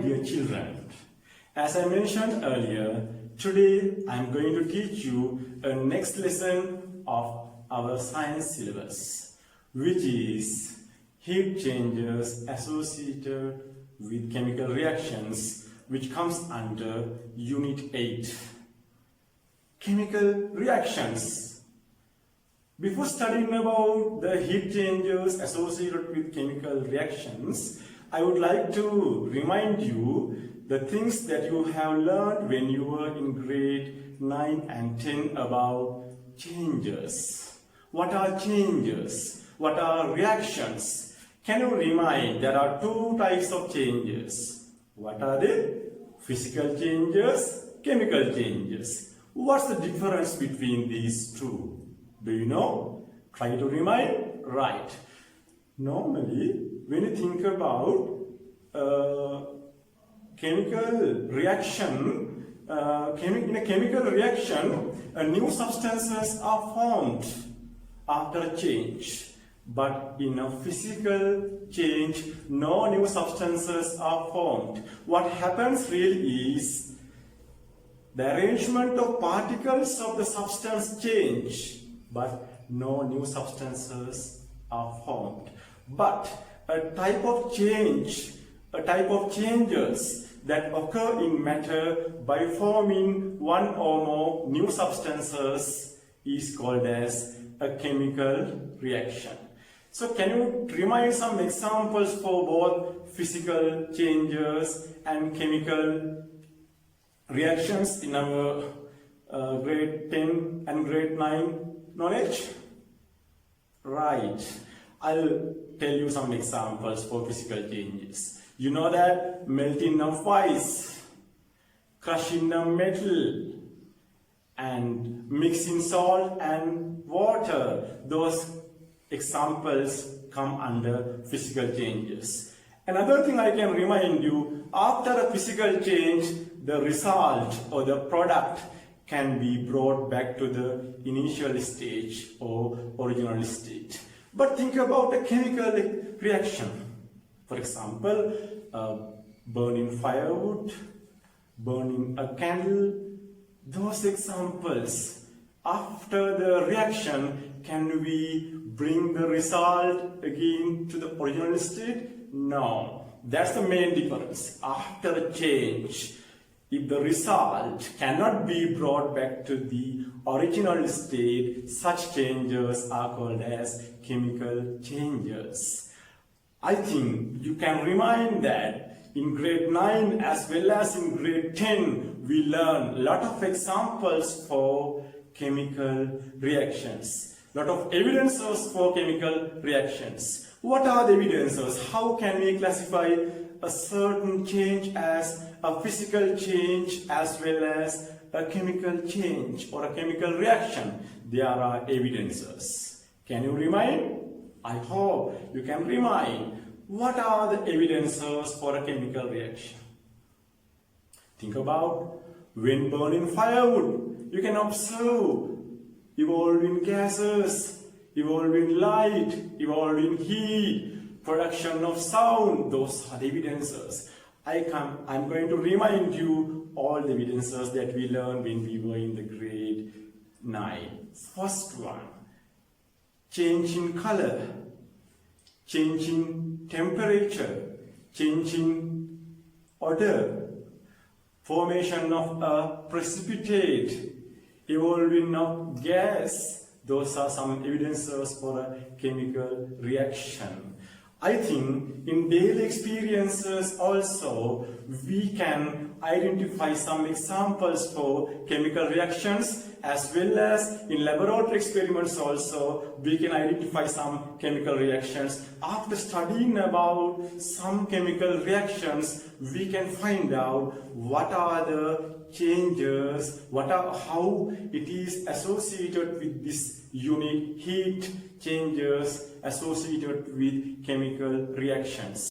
dear children, as I mentioned earlier, today I am going to teach you a next lesson of our science syllabus, which is heat changes associated with chemical reactions, which comes under Unit 8. Chemical reactions. Before studying about the heat changes associated with chemical reactions, I would like to remind you the things that you have learned when you were in grade 9 and 10 about changes. What are changes? What are reactions? Can you remind there are two types of changes? What are they? Physical changes, chemical changes. What's the difference between these two? Do you know? Try to remind. Right. Normally, when you think about chemical reaction, in a chemical reaction, new substances are formed after a change. But in a physical change, no new substances are formed. What happens really is the arrangement of particles of the substance change, but no new substances are formed. But a type of changes that occur in matter by forming one or more new substances is called as a chemical reaction. So can you remind some examples for both physical changes and chemical reactions in our grade 10 and grade 9 knowledge? Right. I'll tell you some examples for physical changes. You know that melting of ice, crushing of metal, and mixing salt and water. Those examples come under physical changes. Another thing I can remind you, after a physical change, the result or the product can be brought back to the initial stage or original state. But think about a chemical reaction. For example, burning firewood, burning a candle. Those examples, after the reaction, can we bring the result again to the original state? No. That's the main difference. After a change, if the result cannot be brought back to the original state, such changes are called as chemical changes. I think you can remind that in grade 9 as well as in grade 10, we learn a lot of examples for chemical reactions, a lot of evidences for chemical reactions. What are the evidences? How can we classify a certain change as a physical change as well as a chemical change or a chemical reaction? There are evidences. Can you remind? I hope you can remind. What are the evidences for a chemical reaction? Think about when burning firewood, you can observe evolving gases, evolving light, evolving heat, production of sound. Those are the evidences. I'm going to remind you all the evidences that we learned when we were in the grade 9. First one, change in color, change in temperature, change in odor, formation of a precipitate, evolving of gas. Those are some evidences for a chemical reaction. I think in daily experiences also we can identify some examples for chemical reactions, as well as in laboratory experiments also we can identify some chemical reactions. After studying about some chemical reactions, we can find out what are the changes, how it is associated with this unit, heat changes associated with chemical reactions.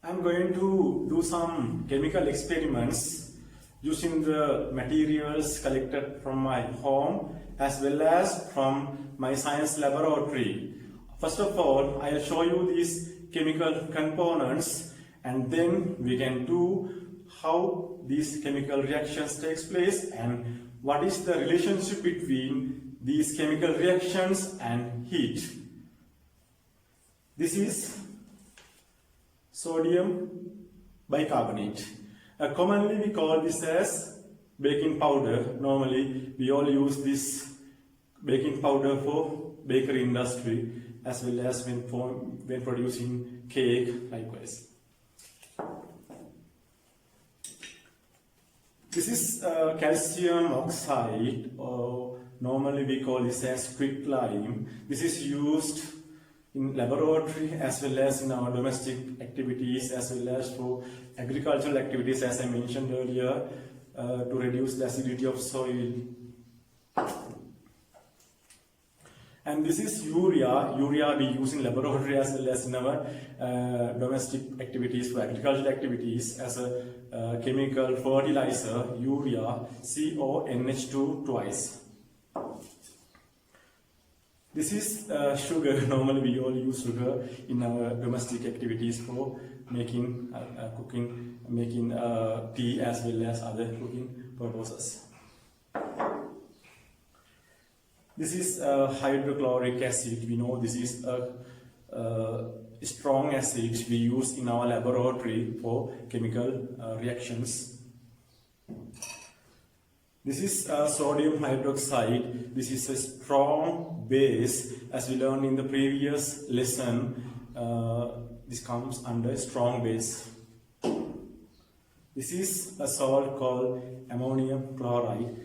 I'm going to do some chemical experiments using the materials collected from my home as well as from my science laboratory. First of all, I'll show you these chemical components and then we can do how these chemical reactions takes place and what is the relationship between these chemical reactions and heat. This is sodium bicarbonate. Commonly we call this as baking powder. Normally we all use this baking powder for bakery industry as well as when producing cake likewise. This is calcium oxide, or normally we call this as quicklime. This is used in laboratory as well as in our domestic activities as well as for agricultural activities, as I mentioned earlier, to reduce the acidity of soil. And this is urea. Urea we use in laboratory as well as in our domestic activities for agricultural activities as a chemical fertilizer, urea, CONH2 twice. This is sugar. Normally we all use sugar in our domestic activities for making cooking, making tea as well as other cooking purposes. This is hydrochloric acid. We know this is a strong acid we use in our laboratory for chemical reactions. This is sodium hydroxide. This is a strong base. As we learned in the previous lesson, this comes under strong base. This is a salt called ammonium chloride.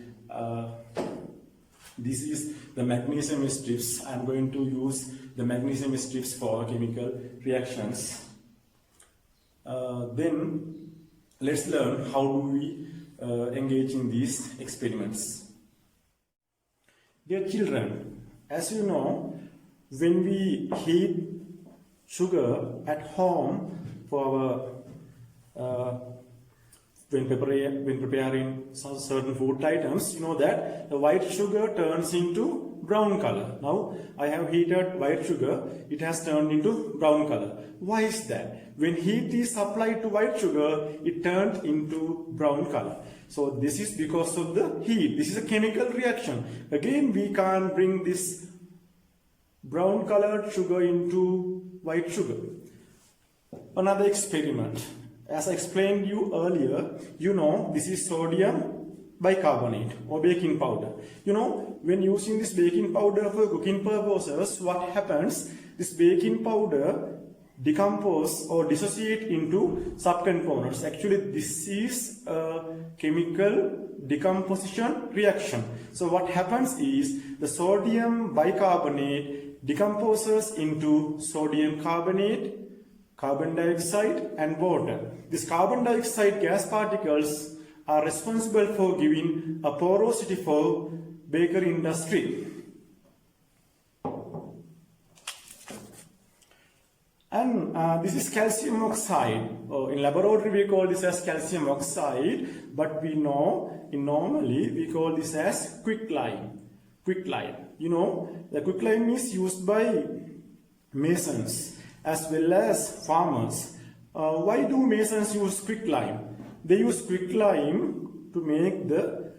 This is the magnesium strips. I am going to use the magnesium strips for chemical reactions. Then let's learn how do we engage in these experiments. Dear children, as you know, when we heat sugar at home for our when preparing some certain food items, you know that the white sugar turns into brown color. Now I have heated white sugar, it has turned into brown color. Why is that? When heat is applied to white sugar, it turned into brown color. So this is because of the heat. This is a chemical reaction. Again, we can't bring this brown colored sugar into white sugar. Another experiment. As I explained you earlier, you know this is sodium bicarbonate or baking powder. You know, when using this baking powder for cooking purposes, what happens? This baking powder decompose or dissociate into subcomponents. Actually, this is a chemical decomposition reaction. So what happens is the sodium bicarbonate decomposes into sodium carbonate, carbon dioxide and water. These carbon dioxide gas particles are responsible for giving a porosity for bakery industry. And this is calcium oxide. In laboratory we call this as calcium oxide, but we know normally we call this as quicklime. Quicklime. You know, the quicklime is used by masons as well as farmers. Why do masons use quicklime? They use quicklime to make the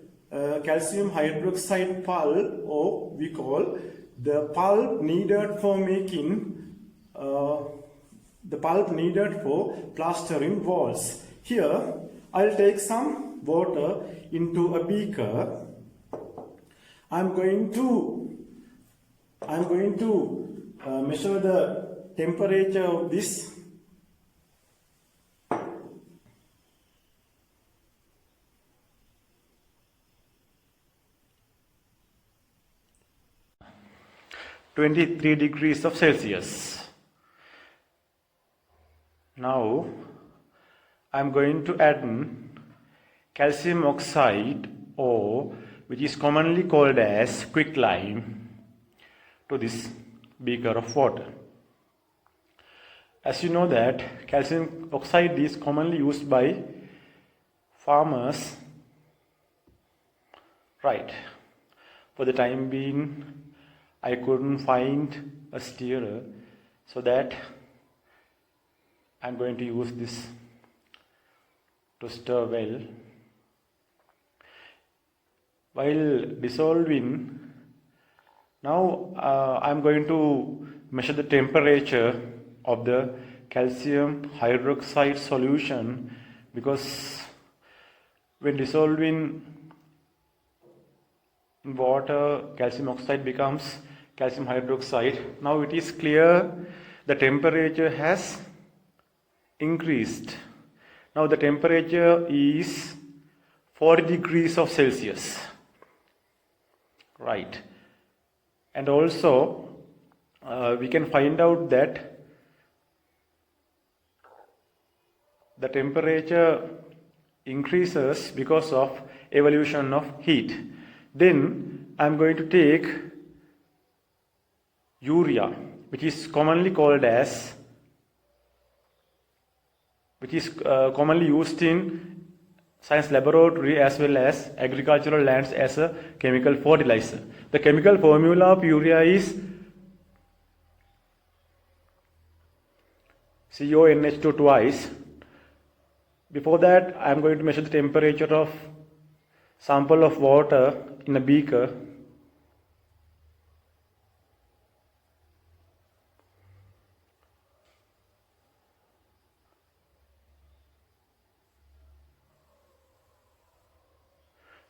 calcium hydroxide pulp, or we call the pulp needed for making the pulp needed for plastering walls. Here I'll take some water into a beaker. I'm going to measure the temperature of this. (23 degrees of Celsius). Now I'm going to add calcium oxide, or which is commonly called as quicklime, to this beaker of water. As you know that calcium oxide is commonly used by farmers, right? For the time being, I couldn't find a stirrer, so that I'm going to use this to stir well. While dissolving, now I'm going to measure the temperature of the calcium hydroxide solution, because when dissolving in water, calcium oxide becomes calcium hydroxide. Now it is clear the temperature has increased. Now the temperature is 40 degrees of Celsius. Right. And also we can find out that the temperature increases because of evolution of heat. Then I am going to take urea, which is commonly used in science laboratory as well as agricultural lands as a chemical fertilizer. The chemical formula of urea is CONH2 twice. Before that, I am going to measure the temperature of sample of water in a beaker.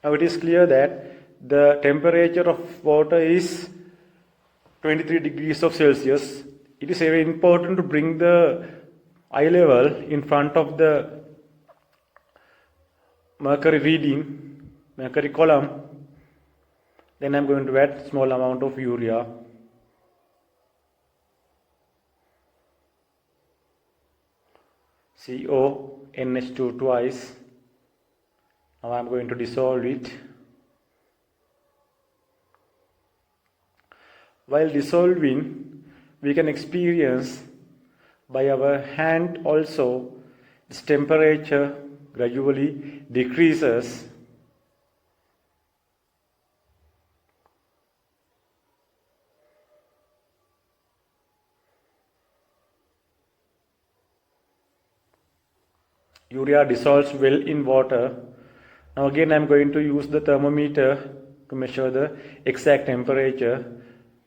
Now it is clear that the temperature of water is 23 degrees of Celsius. It is very important to bring the eye level in front of the mercury column. Then I am going to add small amount of urea. CONH2 twice. Now I am going to dissolve it. While dissolving, we can experience by our hand also its temperature gradually decreases. Urea dissolves well in water. Now again I am going to use the thermometer to measure the exact temperature.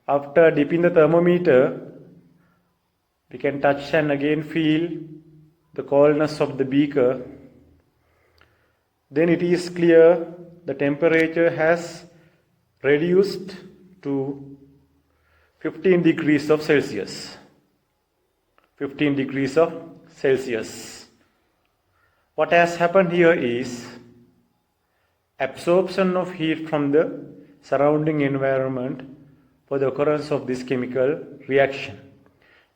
After dipping the thermometer, we can touch and again feel the coldness of the beaker. Then it is clear the temperature has reduced to 15 degrees of Celsius. 15 degrees of Celsius. What has happened here is absorption of heat from the surrounding environment for the occurrence of this chemical reaction.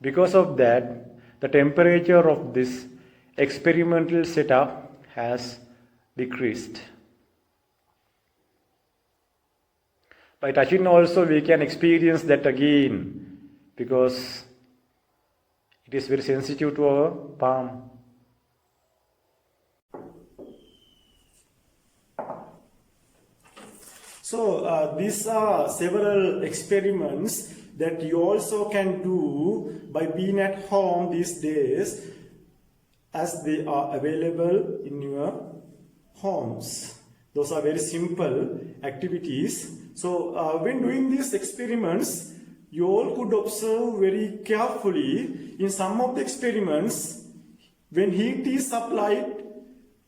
Because of that, the temperature of this experimental setup has decreased. By touching also we can experience that again, because it is very sensitive to our palm. So these are several experiments that you also can do by being at home these days, as they are available in your homes. Those are very simple activities. So when doing these experiments, you all could observe very carefully. In some of the experiments, when heat is supplied,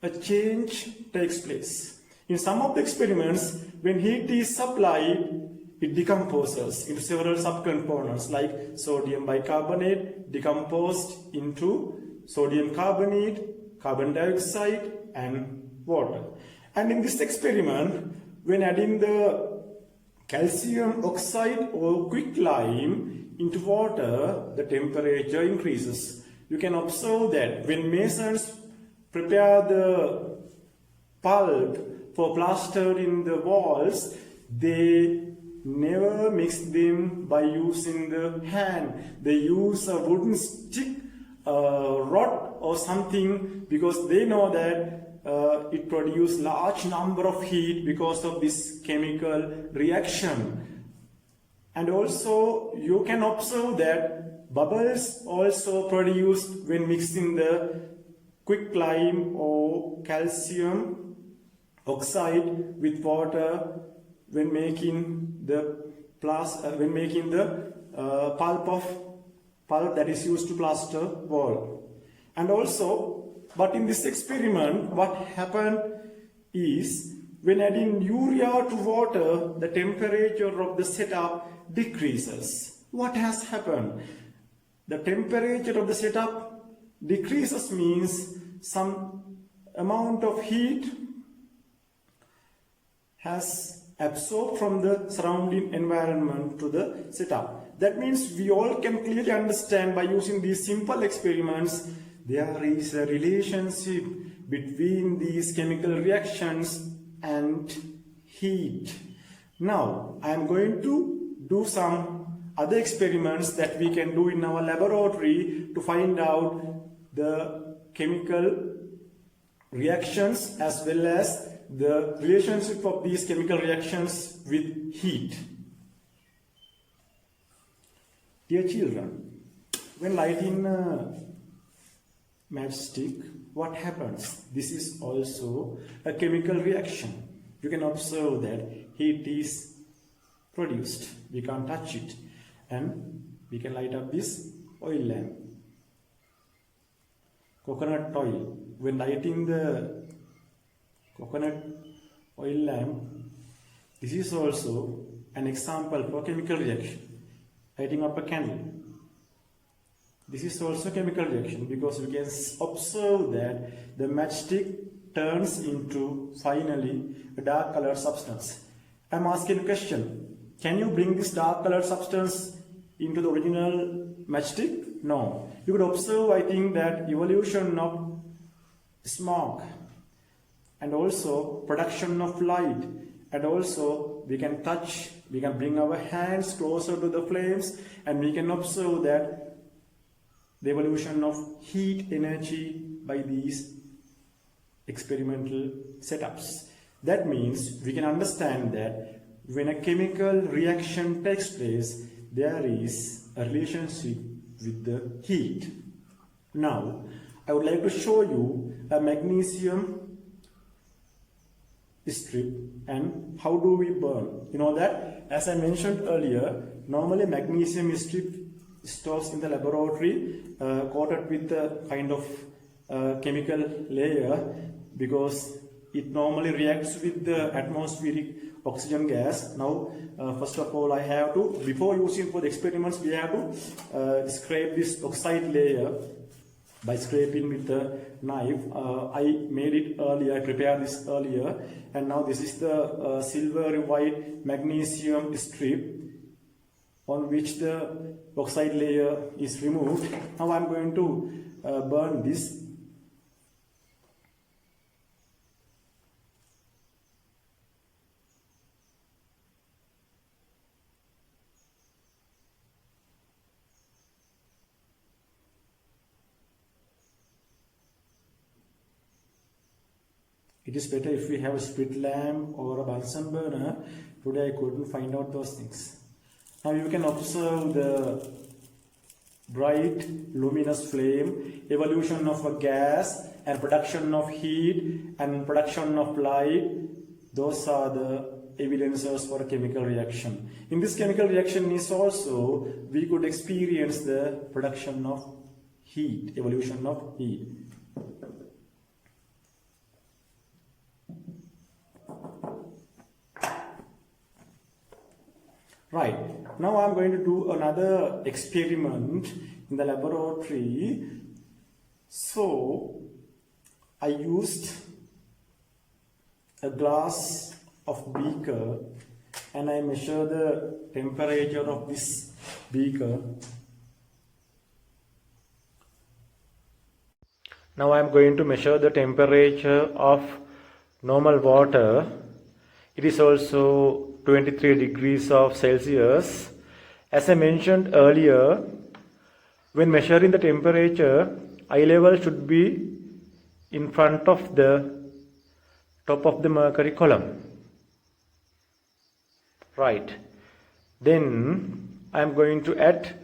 a change takes place. In some of the experiments, when heat is supplied, it decomposes into several subcomponents like sodium bicarbonate decomposed into sodium carbonate, carbon dioxide and water. And in this experiment, when adding the calcium oxide or quicklime into water, the temperature increases. You can observe that when masons prepare the pulp for plaster in the walls, they never mix them by using the hand. They use a wooden stick, a rod or something, because they know that it produces large number of heat because of this chemical reaction. And also you can observe that Bubbles also produced when mixing the quicklime or calcium oxide with water when making the pulp that is used to plaster wall. And also, but in this experiment, what happened is when adding urea to water, the temperature of the setup decreases. What has happened? The temperature of the setup decreases means some amount of heat has absorbed from the surrounding environment to the setup. That means we all can clearly understand by using these simple experiments there is a relationship between these chemical reactions and heat. Now I am going to do some other experiments that we can do in our laboratory to find out the chemical reactions as well as the relationship of these chemical reactions with heat. Dear children, when lighting a matchstick, what happens? This is also a chemical reaction. You can observe that heat is produced. We can't touch it. And we can light up this oil lamp. Coconut oil. When lighting the coconut oil lamp, this is also an example for chemical reaction. Lighting up a candle. This is also chemical reaction because we can observe that the matchstick turns into finally a dark colored substance. I am asking a question. Can you bring this dark colored substance into the original matchstick? No. You could observe, I think, that evolution of smoke and also production of light, and also we can touch, we can bring our hands closer to the flames and we can observe that the evolution of heat energy by these experimental setups. That means we can understand that when a chemical reaction takes place, there is a relationship with the heat. Now, I would like to show you a magnesium strip and how do we burn. You know that, as I mentioned earlier, normally magnesium strip stores in the laboratory coated with a kind of chemical layer because it normally reacts with the atmospheric oxygen gas. Now, first of all, I have to, before using for the experiments, we have to scrape this oxide layer by scraping with the knife. I made it earlier, I prepared this earlier, and now this is the silvery white magnesium strip on which the oxide layer is removed. Now I am going to burn this. It is better if we have a split lamp or a Bunsen burner. Today I couldn't find out those things. Now you can observe the bright luminous flame, evolution of a gas and production of heat and production of light. Those are the evidences for a chemical reaction. In this chemical reaction is also we could experience the production of heat, evolution of heat. Right, now I am going to do another experiment in the laboratory. So, I used a glass of beaker and I measure the temperature of this beaker. Now I am going to measure the temperature of normal water. It is also 23 degrees of Celsius. As I mentioned earlier, when measuring the temperature, eye level should be in front of the top of the mercury column. Right. Then I am going to add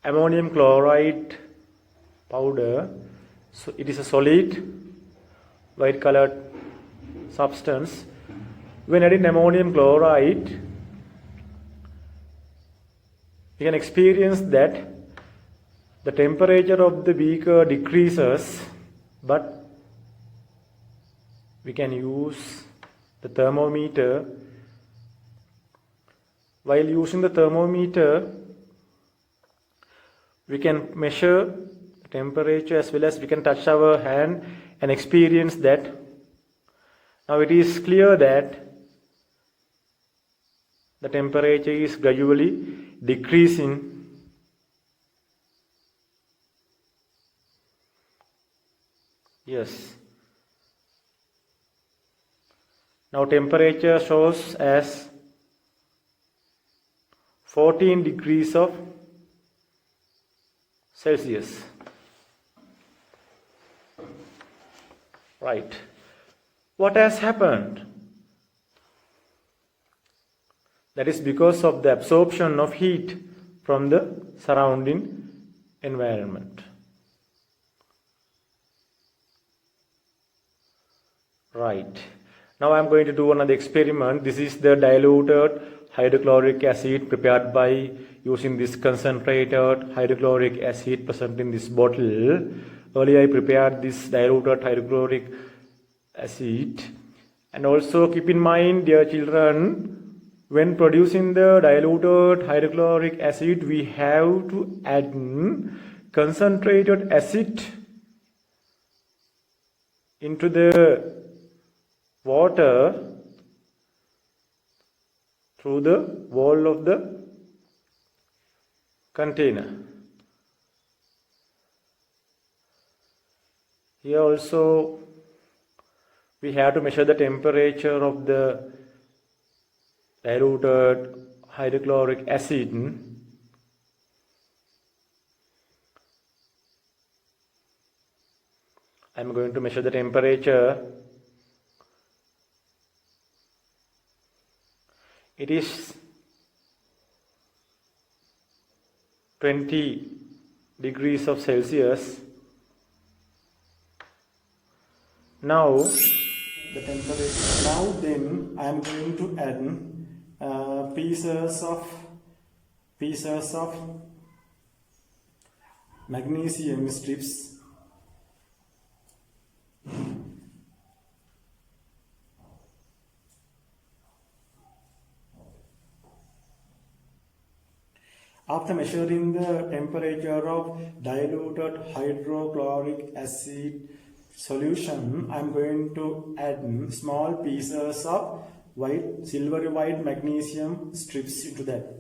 ammonium chloride powder. So it is a solid white colored substance. When adding ammonium chloride, we can experience that the temperature of the beaker decreases, but we can use the thermometer. While using the thermometer, we can measure the temperature as well as we can touch our hand and experience that. Now it is clear that the temperature is gradually decreasing. Yes. Now temperature shows as 14 degrees of Celsius. Right. What has happened? That is because of the absorption of heat from the surrounding environment. Right. Now I am going to do another experiment. This is the diluted hydrochloric acid prepared by using this concentrated hydrochloric acid present in this bottle. Earlier I prepared this diluted hydrochloric acid. And also keep in mind, dear children, when producing the diluted hydrochloric acid, we have to add concentrated acid into the water through the wall of the container. Here also we have to measure the temperature of the diluted hydrochloric acid. I am going to measure the temperature. It is 20 degrees of Celsius. Now the temperature. Now then I am going to add pieces of magnesium strips. After measuring the temperature of diluted hydrochloric acid solution, I am going to add small pieces of silvery white magnesium strips into that.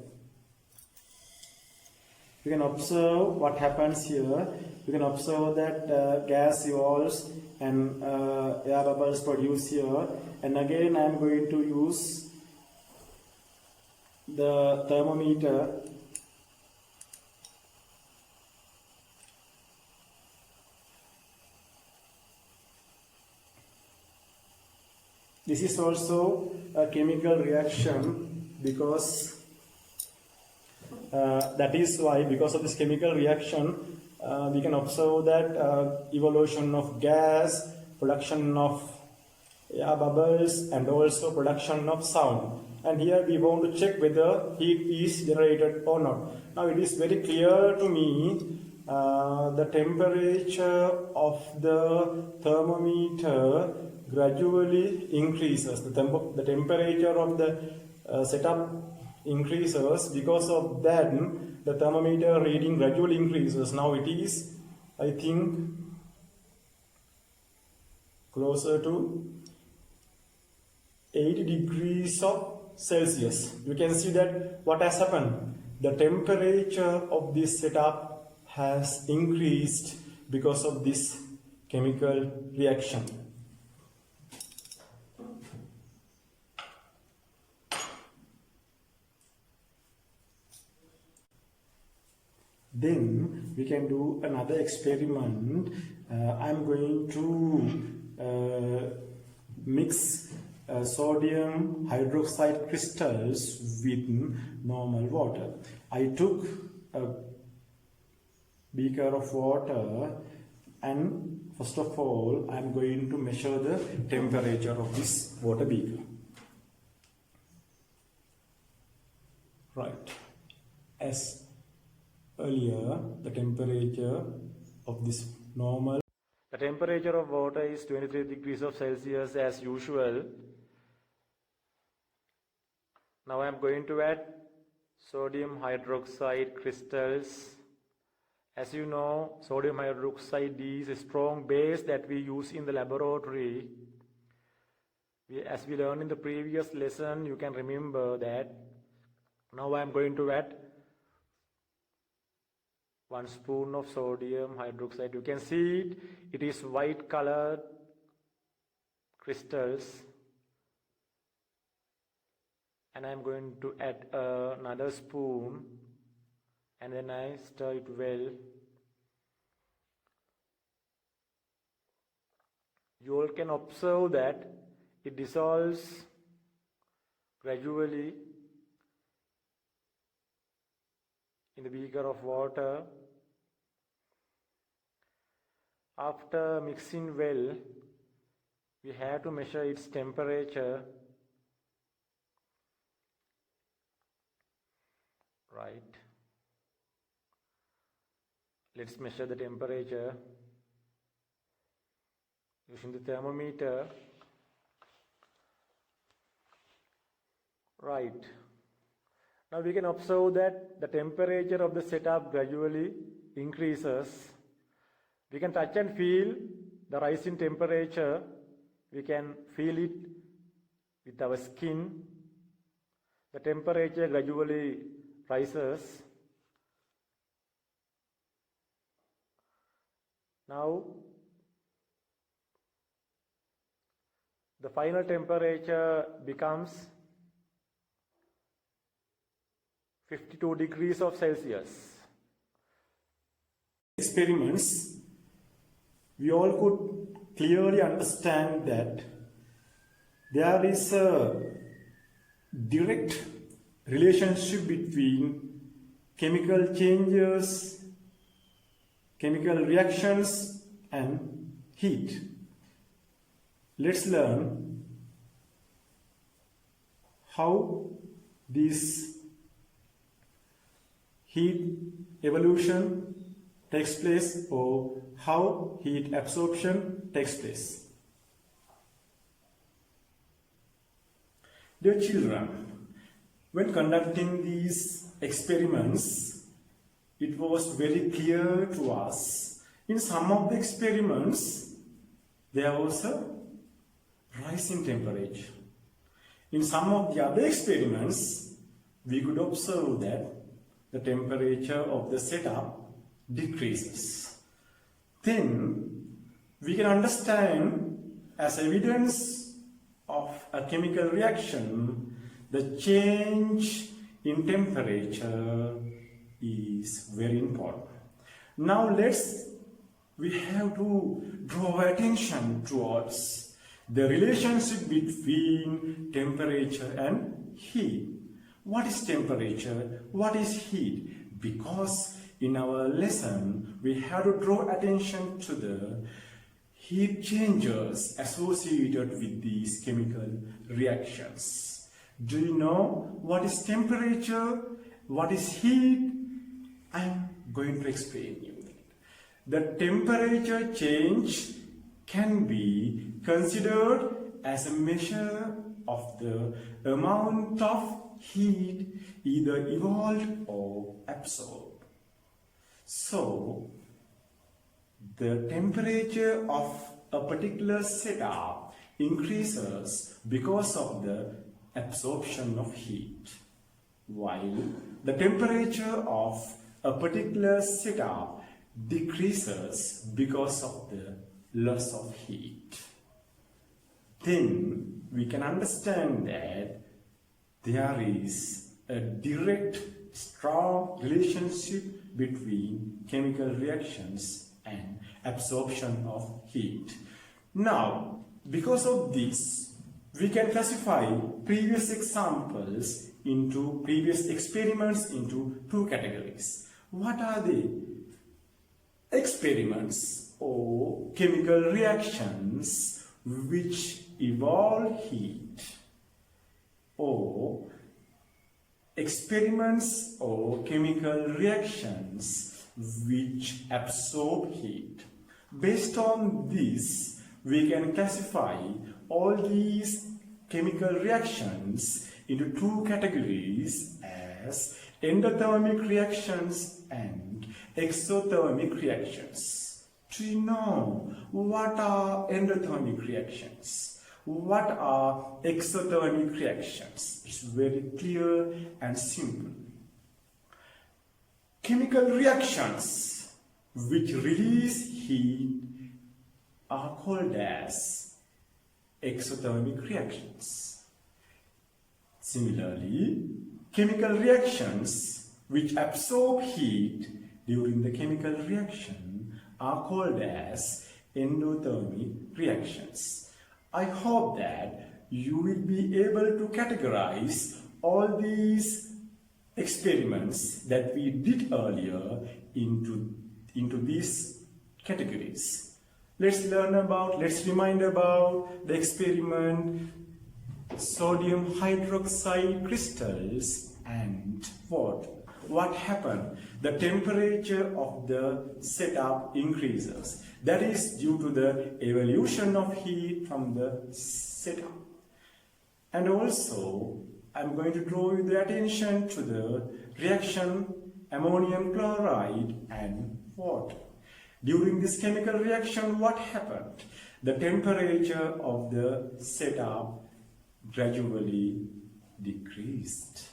You can observe what happens here. You can observe that gas evolves and air bubbles produce here. And again I am going to use the thermometer. This is also a chemical reaction because that is why, because of this chemical reaction, we can observe that evolution of gas, production of air bubbles, and also production of sound. And here we want to check whether heat is generated or not. Now it is very clear to me the temperature of the thermometer gradually increases. The temperature of the setup increases. Because of that, the thermometer reading gradually increases. Now it is, I think, closer to 80 degrees of Celsius. You can see that what has happened. The temperature of this setup has increased because of this chemical reaction. Then we can do another experiment. I'm going to mix sodium hydroxide crystals with normal water. I took a beaker of water, and first of all I am going to measure the temperature of this water beaker. Right, as earlier the temperature of this normal, the temperature of water is 23 degrees of Celsius as usual. Now I am going to add sodium hydroxide crystals. As you know, sodium hydroxide is a strong base that we use in the laboratory. As we learned in the previous lesson, you can remember that. Now I am going to add 1 spoon of sodium hydroxide. You can see it is white colored crystals. And I am going to add another spoon, and then I stir it well. You all can observe that it dissolves gradually in the beaker of water. After mixing well, we have to measure its temperature. Right. Let's measure the temperature using the thermometer. Right. Now we can observe that the temperature of the setup gradually increases. We can touch and feel the rise in temperature. We can feel it with our skin. The temperature gradually rises. Now the final temperature becomes 52 degrees of Celsius. Experiments, we all could clearly understand that there is a direct relationship between chemical changes, chemical reactions, and heat. Let's learn how this heat evolution takes place, or how heat absorption takes place. Dear children, when conducting these experiments, it was very clear to us. In some of the experiments, there was a rise in temperature. In some of the other experiments, we could observe that the temperature of the setup decreases. Then we can understand, as evidence of a chemical reaction, the change in temperature is very important. Now we have to draw attention towards the relationship between temperature and heat. What is temperature? What is heat? Because in our lesson, we have to draw attention to the heat changes associated with these chemical reactions. Do you know what is temperature? What is heat? I am going to explain you that. The temperature change can be considered as a measure of the amount of heat either evolved or absorbed. So, the temperature of a particular setup increases because of the absorption of heat, while the temperature of a particular setup decreases because of the loss of heat. Then we can understand that there is a direct, strong relationship between chemical reactions and absorption of heat. Now, because of this, we can classify previous experiments into two categories. What are they? experiments or chemical reactions which evolve heat, or experiments or chemical reactions which absorb heat. Based on this, we can classify all these chemical reactions into two categories as endothermic reactions and exothermic reactions. Do you know what are endothermic reactions? What are exothermic reactions? It's very clear and simple. Chemical reactions which release heat are called as exothermic reactions. Similarly, chemical reactions which absorb heat during the chemical reaction are called as endothermic reactions. I hope that you will be able to categorize all these experiments that we did earlier into these categories. Let's remind about the experiment sodium hydroxide crystals and water. What happened? The temperature of the setup increases. That is due to the evolution of heat from the setup. And also, I'm going to draw your attention to the reaction ammonium chloride and water. During this chemical reaction, what happened? The temperature of the setup gradually decreased.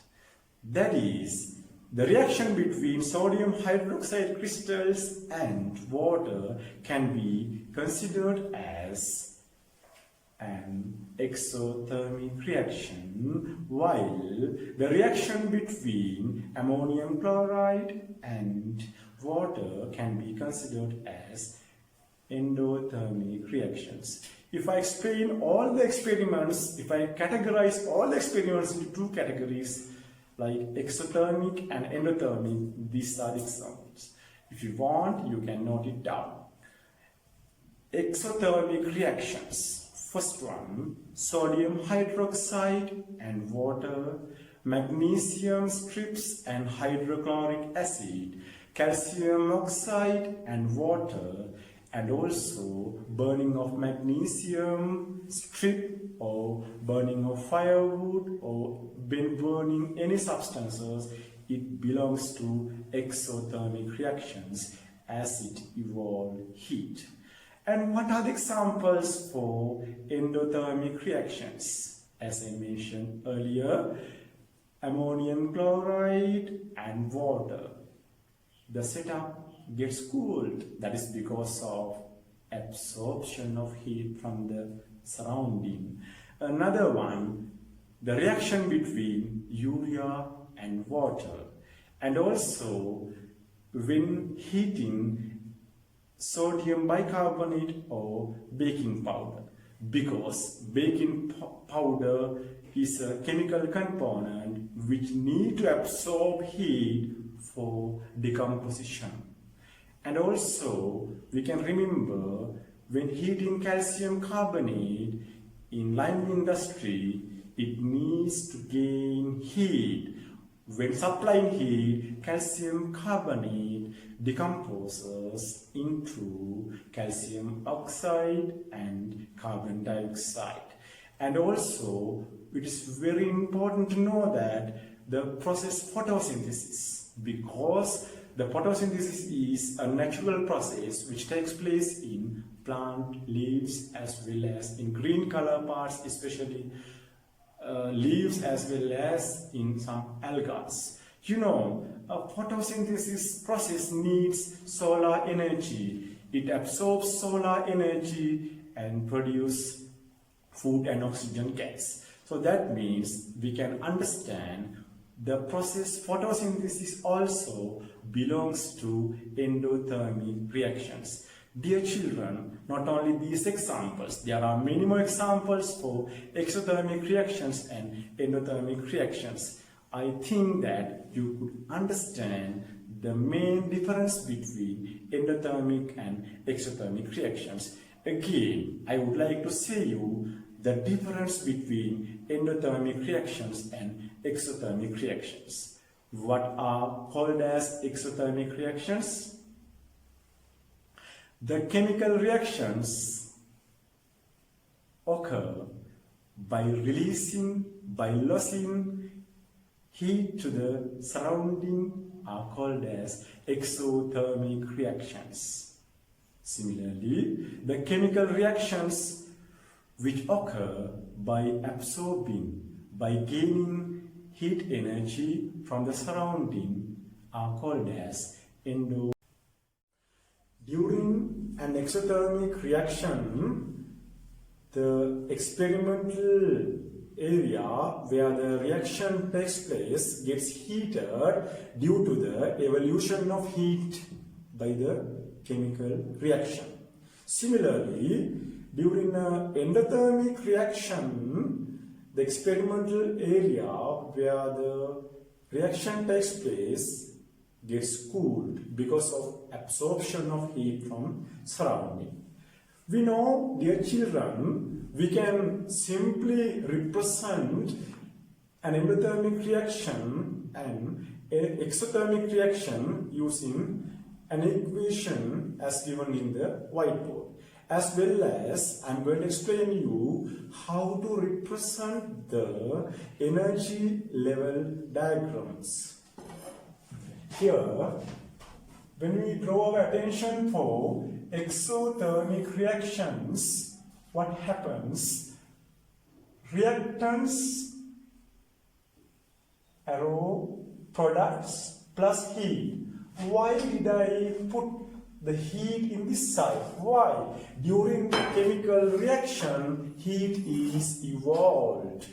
That is, the reaction between sodium hydroxide crystals and water can be considered as an exothermic reaction, while the reaction between ammonium chloride and water can be considered as endothermic reactions. If I explain all the experiments, if I categorize all the experiments into two categories like exothermic and endothermic, these are the examples. If you want, you can note it down. Exothermic reactions. First one, sodium hydroxide and water, magnesium strips and hydrochloric acid, calcium oxide and water, and also burning of magnesium strip or burning of firewood or burning any substances, it belongs to exothermic reactions as it evolves heat. And what are the examples for endothermic reactions? As I mentioned earlier, ammonium chloride and water. The setup gets cooled. That is because of absorption of heat from the surrounding. Another one, the reaction between urea and water. And also, when heating sodium bicarbonate or baking powder, because baking powder is a chemical component which need to absorb heat for decomposition. And also, we can remember when heating calcium carbonate in lime industry, it needs to gain heat. When supplying heat, calcium carbonate decomposes into calcium oxide and carbon dioxide. And also, it is very important to know that the process photosynthesis, because the photosynthesis is a natural process which takes place in plant leaves as well as in green color parts, especially leaves as well as in some algae. You know, a photosynthesis process needs solar energy. It absorbs solar energy and produces food and oxygen gas. So that means we can understand the process photosynthesis also belongs to endothermic reactions. Dear children, not only these examples, there are many more examples for exothermic reactions and endothermic reactions. I think that you could understand the main difference between endothermic and exothermic reactions. Again, I would like to say you the difference between endothermic reactions and exothermic reactions. What are called as exothermic reactions? The chemical reactions occur by losing heat to the surrounding are called as exothermic reactions. Similarly, the chemical reactions which occur by gaining heat energy from the surrounding are called as endo. During an exothermic reaction, the experimental area where the reaction takes place gets heated due to the evolution of heat by the chemical reaction. Similarly, during an endothermic reaction, the experimental area where the reaction takes place gets cooled because of absorption of heat from surrounding. We know, dear children, we can simply represent an endothermic reaction and an exothermic reaction using an equation as given in the whiteboard. As well as I'm going to explain you how to represent the energy level diagrams. Here, when we draw our attention for exothermic reactions, what happens? Reactants, arrow, products plus heat. Why did I put the heat in this side? Why? During the chemical reaction, heat is evolved.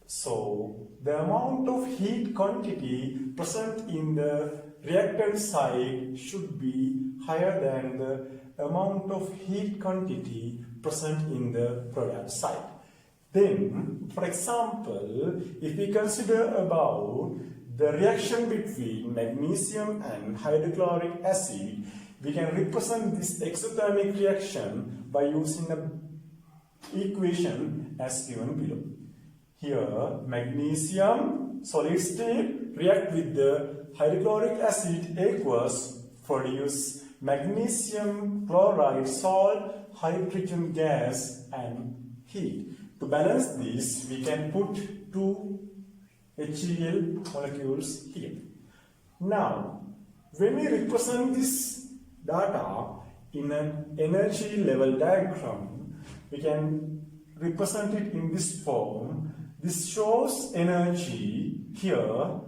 So, the amount of heat quantity present in the reactant side should be higher than the amount of heat quantity present in the product side. Then, for example, if we consider about the reaction between magnesium and hydrochloric acid, we can represent this exothermic reaction by using an equation as given below. Here, magnesium solid state react with the hydrochloric acid aqueous, produce magnesium chloride, salt, hydrogen gas and heat. To balance this, we can put two HCl molecules here. Now, when we represent this data in an energy level diagram, we can represent it in this form. This shows energy here.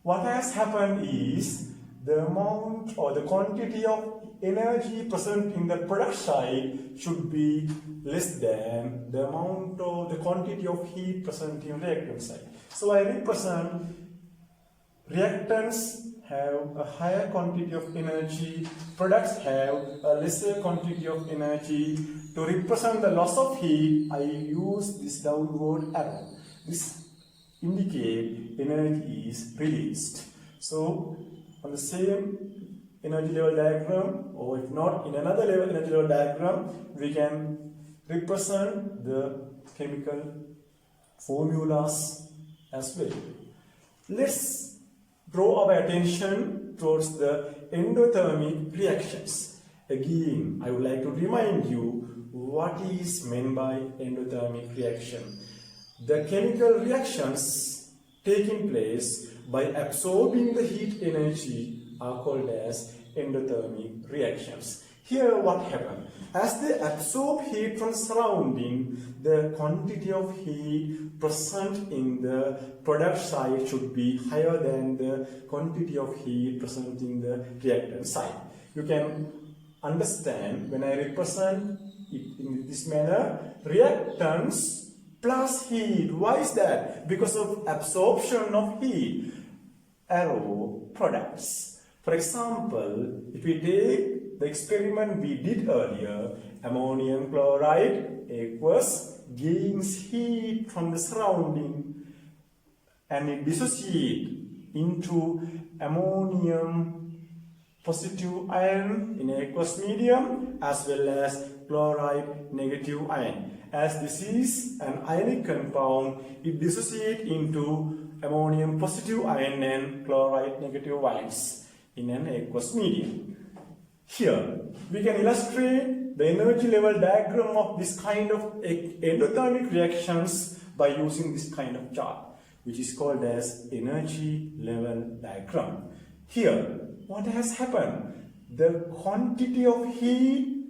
What has happened is the amount or the quantity of energy present in the product side should be less than the amount or the quantity of heat present in reactant side. So I represent reactants have a higher quantity of energy, products have a lesser quantity of energy. To represent the loss of heat, I use this downward arrow. This indicates energy is released. So on the same energy level diagram, or if not in another energy level diagram, we can represent the chemical formulas as well. Let's draw our attention towards the endothermic reactions. Again, I would like to remind you what is meant by endothermic reaction. The chemical reactions taking place by absorbing the heat energy are called as endothermic reactions. Here what happens? As they absorb heat from surrounding, the quantity of heat present in the product side should be higher than the quantity of heat present in the reactant side. You can understand when I represent it in this manner, reactants plus heat. Why is that? Because of absorption of heat. Arrow, products. For example, if we take the experiment we did earlier, ammonium chloride aqueous gains heat from the surrounding and it dissociates into ammonium positive ion in aqueous medium as well as chloride negative ion. As this is an ionic compound, it dissociates into ammonium positive ion and chloride negative ions in an aqueous medium. Here, we can illustrate the energy level diagram of this kind of endothermic reactions by using this kind of chart, which is called as energy level diagram. Here, what has happened? The quantity of heat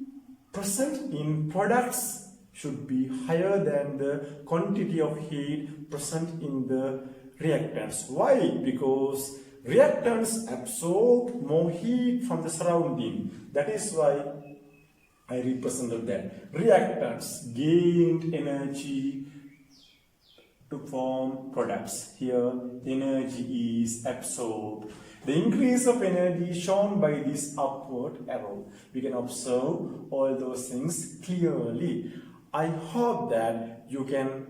present in products should be higher than the quantity of heat present in the reactants. Why? Because reactants absorb more heat from the surrounding. That is why I represented that. Reactants gained energy to form products. Here, energy is absorbed. The increase of energy is shown by this upward arrow. We can observe all those things clearly. I hope that you can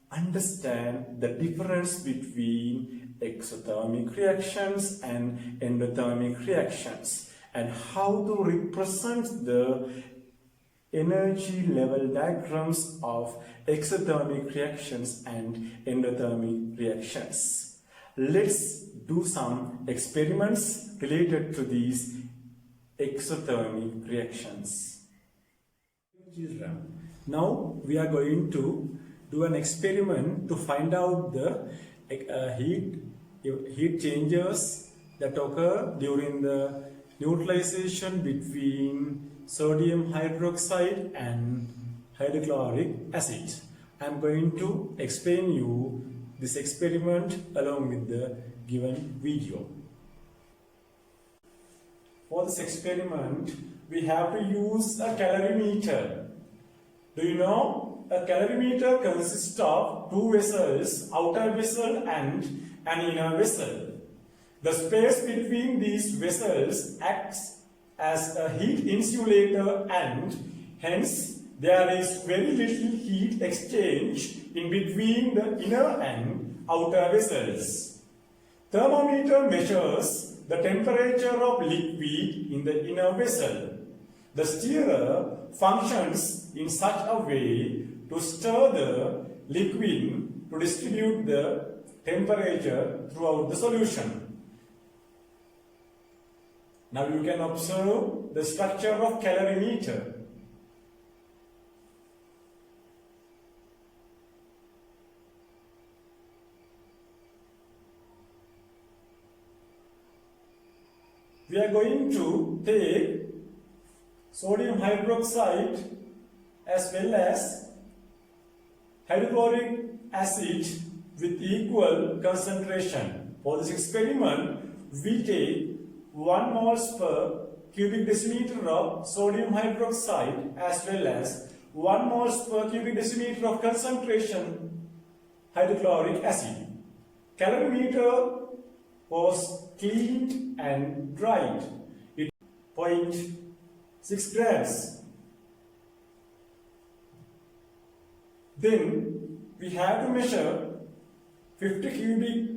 understand the difference between exothermic reactions and endothermic reactions and how to represent the energy level diagrams of exothermic reactions and endothermic reactions. Let's do some experiments related to these exothermic reactions. Now we are going to do an experiment to find out the heat changes that occur during the neutralization between sodium hydroxide and hydrochloric acid. I am going to explain you this experiment along with the given video. For this experiment, we have to use a calorimeter. Do you know? A calorimeter consists of two vessels, outer vessel and an inner vessel. The space between these vessels acts as a heat insulator and hence there is very little heat exchange in between the inner and outer vessels. Thermometer measures the temperature of liquid in the inner vessel. The stirrer functions in such a way to stir the liquid to distribute the temperature throughout the solution. Now you can observe the structure of calorimeter. We are going to take sodium hydroxide as well as hydrochloric acid with equal concentration. For this experiment, we take 1 moles per cubic decimeter of sodium hydroxide as well as 1 moles per cubic decimeter of concentration hydrochloric acid. Calorimeter was cleaned and dried. It 0.6 grams. Then we have to measure 50 cubic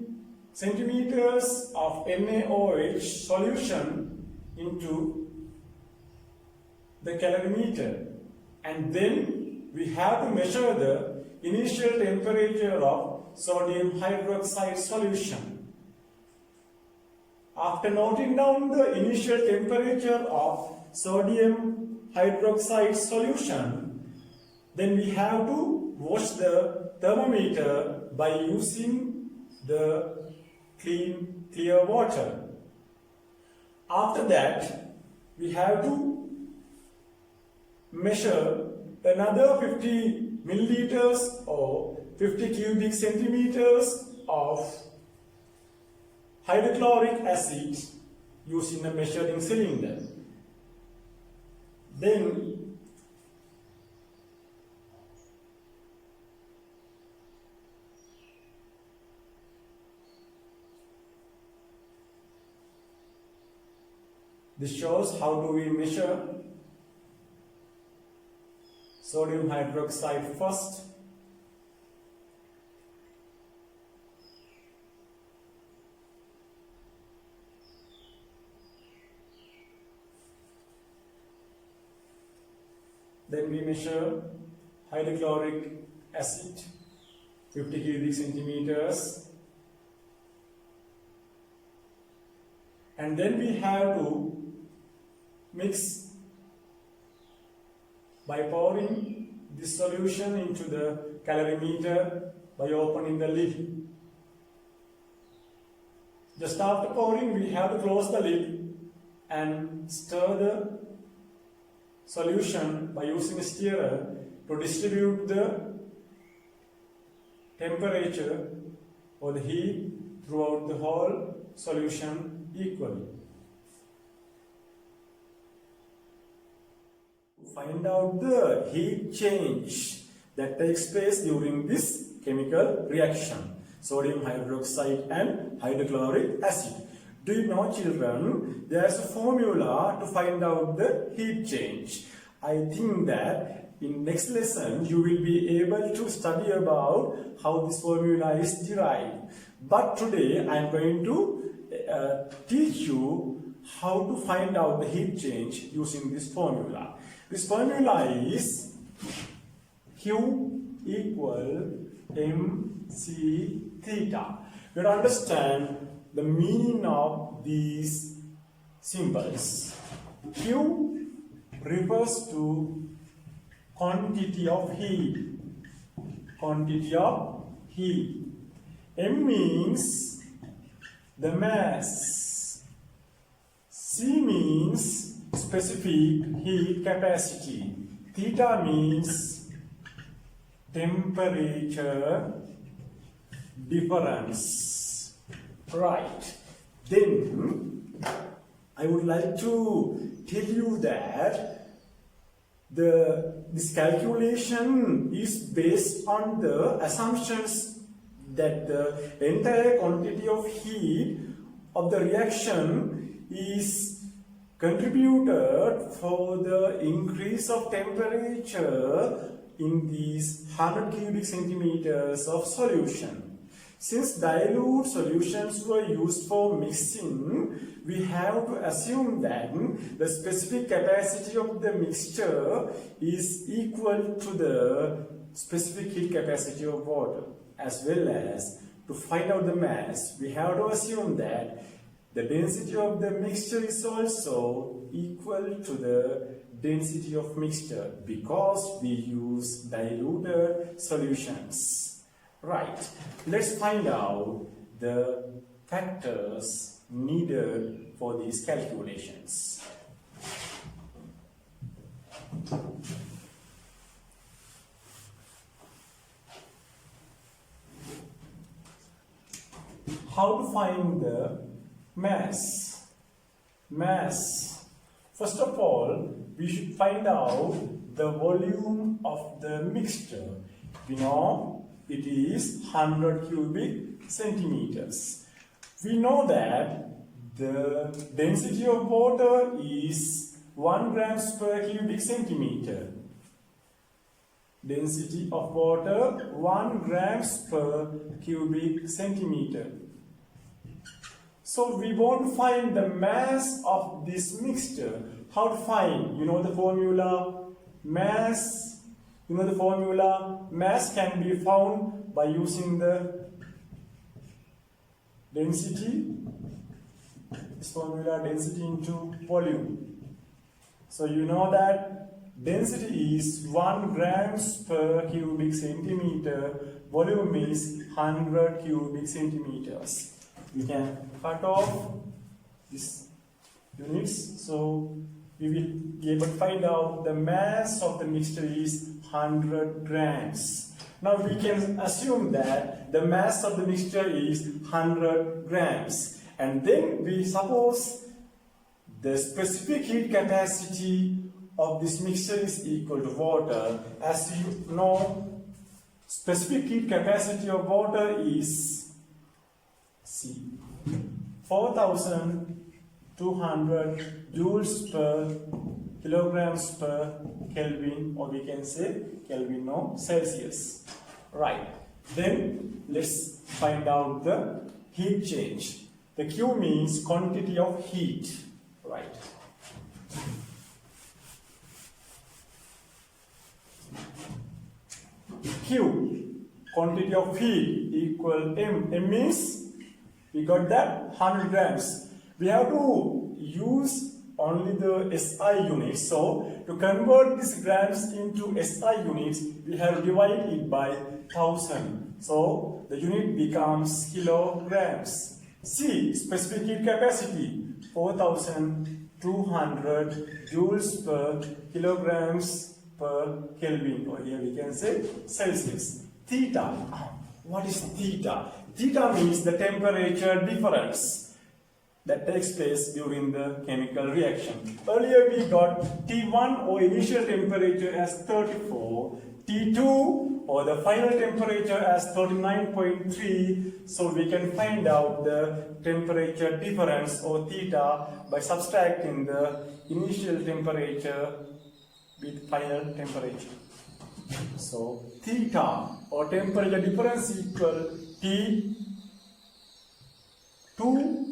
centimeters of NaOH solution into the calorimeter, and then we have to measure the initial temperature of sodium hydroxide solution. After noting down the initial temperature of sodium hydroxide solution, then we have to wash the thermometer by using the clear water. After that, we have to measure another 50 milliliters or 50 cubic centimeters of hydrochloric acid using a measuring cylinder. Then this shows how do we measure sodium hydroxide first. we measure hydrochloric acid 50 cubic centimeters, and then we have to mix by pouring this solution into the calorimeter by opening the lid. Just after pouring, we have to close the lid and stir the solution by using a stirrer to distribute the temperature or the heat throughout the whole solution equally. Find out the heat change that takes place during this chemical reaction, sodium hydroxide and hydrochloric acid. Do you know, children, there's a formula to find out the heat change. I think that in next lesson you will be able to study about how this formula is derived. But today I am going to teach you how to find out the heat change using this formula. This formula is Q equal mc theta. You have to understand the meaning of these symbols. Q refers to quantity of heat. Quantity of heat. M means the mass. C means specific heat capacity. Theta means temperature difference. Right. Then I would like to tell you that this calculation is based on the assumptions that the entire quantity of heat of the reaction is contributed for the increase of temperature in these 100 cubic centimeters of solution. Since dilute solutions were used for mixing, we have to assume that the specific capacity of the mixture is equal to the specific heat capacity of water. As well as to find out the mass, we have to assume that the density of the mixture is also equal to the density of mixture because we use diluted solutions. Right, let's find out the factors needed for these calculations. How to find the mass? Mass. First of all, we should find out the volume of the mixture. We know it is 100 cubic centimeters. We know that the density of water is 1 grams per cubic centimeter. Density of water 1 grams per cubic centimeter. So we want to find the mass of this mixture. How to find? You know the formula? Mass. You know the formula? Mass can be found by using the density. This formula, density into volume. So you know that density is 1 grams per cubic centimeter. Volume is 100 cubic centimeters. We can cut off these units, so we will be able to find out the mass of the mixture is 100 grams. Now we can assume that the mass of the mixture is 100 grams, and then we suppose the specific heat capacity of this mixture is equal to water. As you know, specific heat capacity of water is 4,200 joules per kilograms per Kelvin, or we can say Kelvin or Celsius. Right. Then let's find out the heat change. The Q means quantity of heat. Right. Q, quantity of heat, equal M. M means, we got that 100 grams. We have to use only the SI units. So, to convert these grams into SI units, we have to divide it by 1000. So, the unit becomes kilograms. C, specific heat capacity, 4200 joules per kilograms per Kelvin, or here we can say Celsius. Theta, what is theta? Theta means the temperature difference that takes place during the chemical reaction. Earlier we got T1 or initial temperature as 34, T2 or the final temperature as 39.3, so we can find out the temperature difference or theta by subtracting the initial temperature with final temperature. So theta or temperature difference equal T2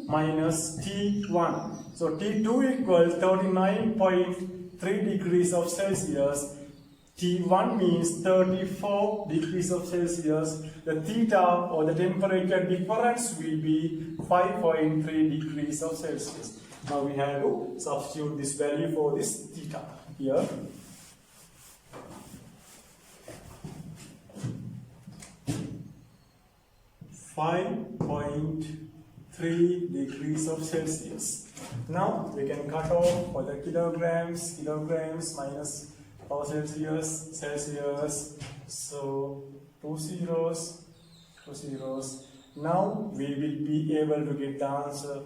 minus T1. So T2 equals 39.3 degrees of Celsius. T1 means 34 degrees of Celsius. The theta or the temperature difference will be 5.3 degrees of Celsius. Now we have to substitute this value for this theta here. .3 degrees of Celsius. Now we can cut off for the kilograms minus our Celsius. So two zeros. Now we will be able to get the answer.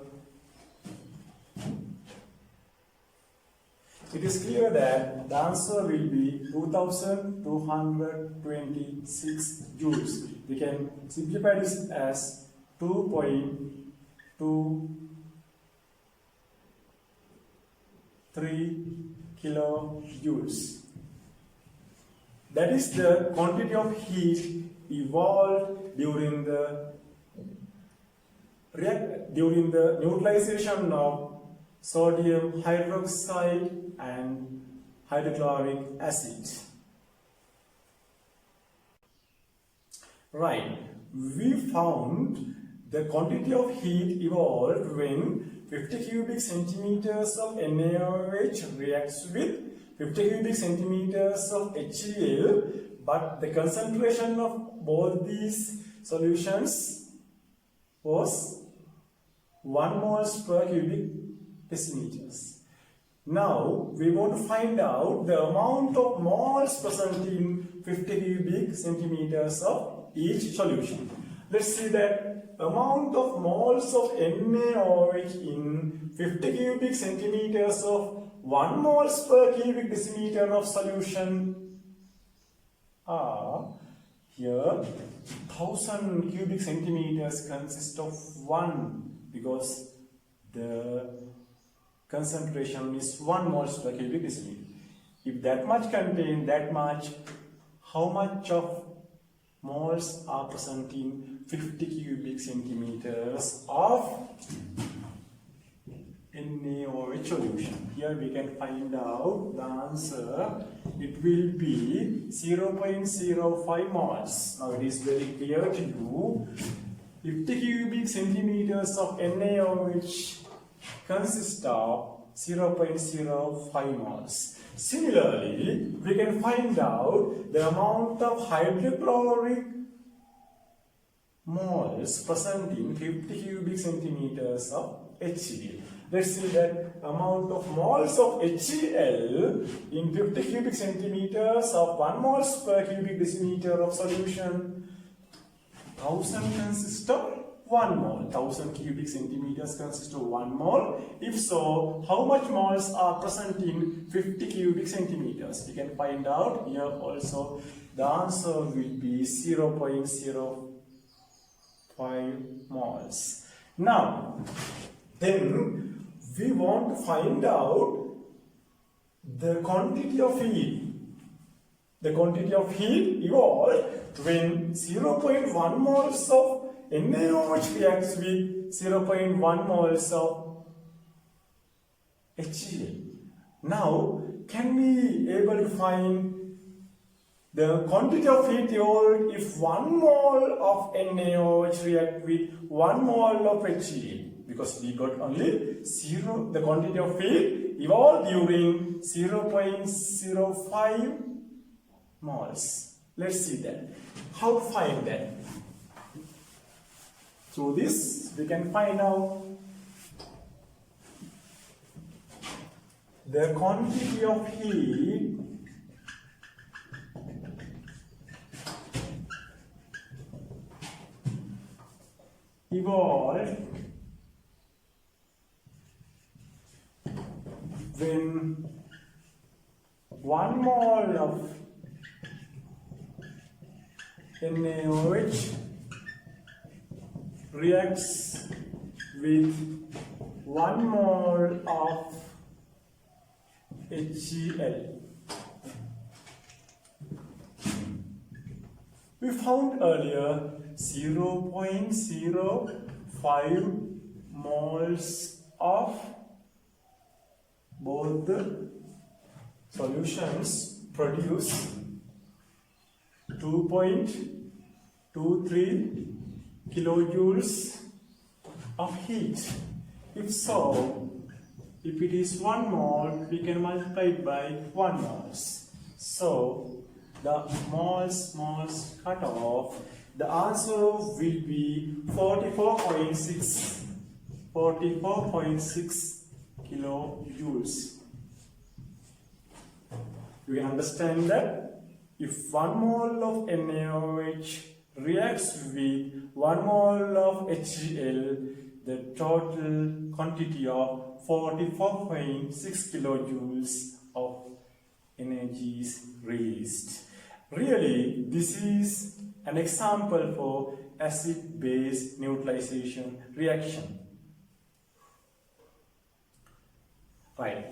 It is clear that the answer will be 2226 joules. We can simplify this as 2.23 kilojoules. That is the quantity of heat evolved during the neutralization of sodium hydroxide and hydrochloric acid. Right, we found the quantity of heat evolved when 50 cubic centimeters of NaOH reacts with 50 cubic centimeters of HCl, but the concentration of both these solutions was 1 moles per cubic decimeters. Now we want to find out the amount of moles present in 50 cubic centimeters of each solution. Let's see that amount of moles of NaOH in 50 cubic centimeters of 1 moles per cubic decimeter of solution are here 1000 cubic centimeters consist of 1 because the concentration is 1 moles per cubic decimeter. If that much contain that much, how much of moles are present in 50 cubic centimeters of NaOH solution? Here we can find out the answer. It will be 0.05 moles. Now it is very clear to you. 50 cubic centimeters of NaOH consist of 0.05 moles. Similarly, we can find out the amount of hydrochloric moles present in 50 cubic centimeters of HCl. Let's see that amount of moles of HCl in 50 cubic centimeters of 1 moles per cubic decimeter of solution. 1000 consists of 1 mole. 1000 cubic centimeters consist of 1 mole. If so, how much moles are present in 50 cubic centimeters? We can find out here also. The answer will be 0.05 moles. Now, then we want to find out the quantity of heat. The quantity of heat evolved when 0.1 moles of NaOH reacts with 0.1 moles of HCl. Now, can we able to find The quantity of heat evolved if 1 mole of NaOH react with 1 mole of HCl, because we got only the quantity of heat evolved during 0.05 moles. Let's see that. How to find that? Through this, we can find out the quantity of heat evolved when 1 mole of NaOH reacts with 1 mole of HCl. We found earlier 0.05 moles of both the solutions produce 2.23 kilojoules of heat. If so, if it is 1 mole, we can multiply it by 1 moles. So the moles cut off. The answer will be 44.6 kilojoules. You can understand that if 1 mole of NaOH reacts with 1 mole of HCl, the total quantity of 44.6 kilojoules of energy is released. Really, this is an example for acid-base neutralization reaction. Right,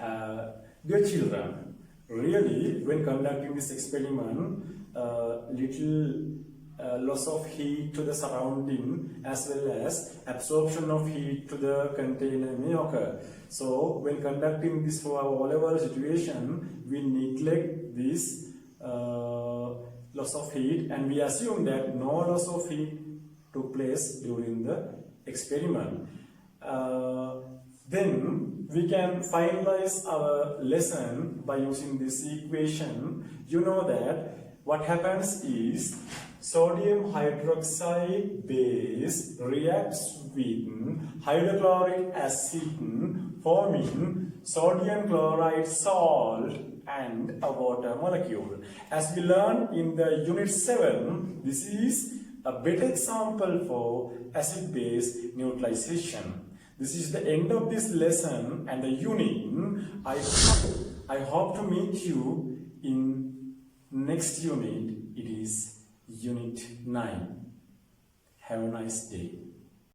dear children, really, when conducting this experiment, little loss of heat to the surrounding as well as absorption of heat to the container may occur. So, when conducting this for our O-level situation, we neglect this loss of heat and we assume that no loss of heat took place during the experiment. Then we can finalize our lesson by using this equation. You know that what happens is sodium hydroxide base reacts with hydrochloric acid forming sodium chloride salt and a water molecule. As we learned in the unit 7, this is a better example for acid-base neutralization. This is the end of this lesson and the unit. I hope to meet you in next unit. It is unit 9. Have a nice day.